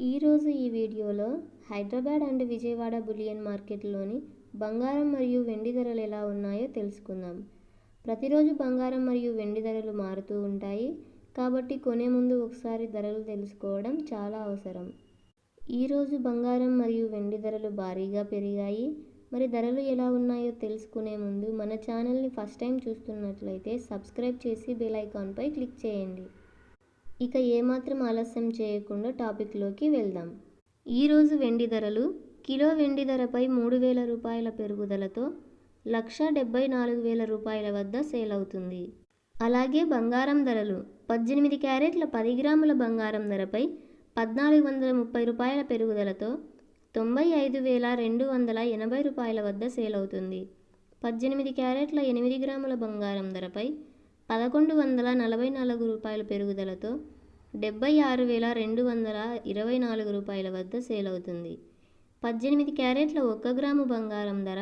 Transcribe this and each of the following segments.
ఈరోజు ఈ వీడియోలో హైదరాబాద్ అండ్ విజయవాడ బులియన్ మార్కెట్లోని బంగారం మరియు వెండి ధరలు ఎలా ఉన్నాయో తెలుసుకుందాం. ప్రతిరోజు బంగారం మరియు వెండి ధరలు మారుతూ ఉంటాయి కాబట్టి కొనే ముందు ఒకసారి ధరలు తెలుసుకోవడం చాలా అవసరం. ఈరోజు బంగారం మరియు వెండి ధరలు భారీగా పెరిగాయి. మరి ధరలు ఎలా ఉన్నాయో తెలుసుకునే ముందు మన ఛానల్ని ఫస్ట్ టైం చూస్తున్నట్లయితే సబ్స్క్రైబ్ చేసి బెల్ ఐకాన్పై క్లిక్ చేయండి. ఇక ఏమాత్రం ఆలస్యం చేయకుండా టాపిక్లోకి వెళ్దాం. ఈరోజు వెండి ధరలు కిలో వెండి ధరపై 3,000 రూపాయల పెరుగుదలతో 1,74,000 రూపాయల వద్ద సేల్ అవుతుంది. అలాగే బంగారం ధరలు 18 క్యారెట్ల 10 గ్రాముల బంగారం ధరపై 1,430 రూపాయల పెరుగుదలతో 95,280 రూపాయల వద్ద సేల్ అవుతుంది. 18 క్యారెట్ల 8 గ్రాముల బంగారం ధరపై 1,144 రూపాయల పెరుగుదలతో 76,224 రూపాయల వద్ద సేల్ అవుతుంది. 18 క్యారెట్ల 1 గ్రాము బంగారం ధర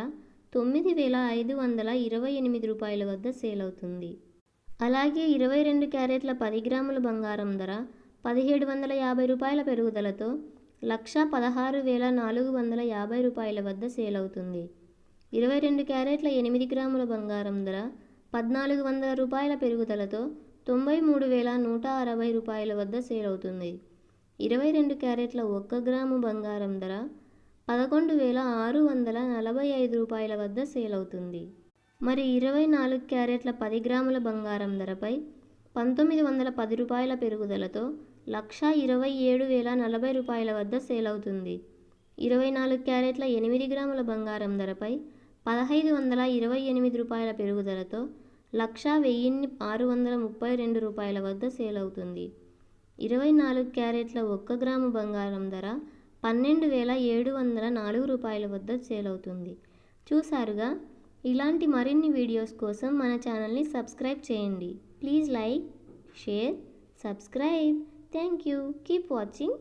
9,528 రూపాయల వద్ద సేల్ అవుతుంది. అలాగే 22 క్యారెట్ల 10 గ్రాముల బంగారం ధర 1,750 రూపాయల పెరుగుదలతో 1,16,450 రూపాయల వద్ద సేల్ అవుతుంది. 22 క్యారెట్ల 8 గ్రాముల బంగారం ధర 1,400 రూపాయల పెరుగుదలతో 93,160 రూపాయల వద్ద సేల్ అవుతుంది. 22 క్యారెట్ల 1 గ్రాము బంగారం ధర 11,645 రూపాయల వద్ద సేల్ అవుతుంది. మరి 24 క్యారెట్ల 10 గ్రాముల బంగారం ధరపై 1,910 రూపాయల పెరుగుదలతో 1,27,040 రూపాయల వద్ద సేల్ అవుతుంది. 24 క్యారెట్ల 8 గ్రాముల బంగారం ధరపై 1,528 రూపాయల పెరుగుదలతో 1,10632 రూపాయల వద్ద సేల్ అవుతుంది. 24 క్యారెట్ల 1 గ్రాము బంగారం ధర 12,704 రూపాయల వద్ద సేల్ అవుతుంది. చూసారుగా, ఇలాంటి మరిన్ని వీడియోస్ కోసం మన ఛానల్ని సబ్స్క్రైబ్ చేయండి. Please like, share, subscribe. Thank you. Keep watching.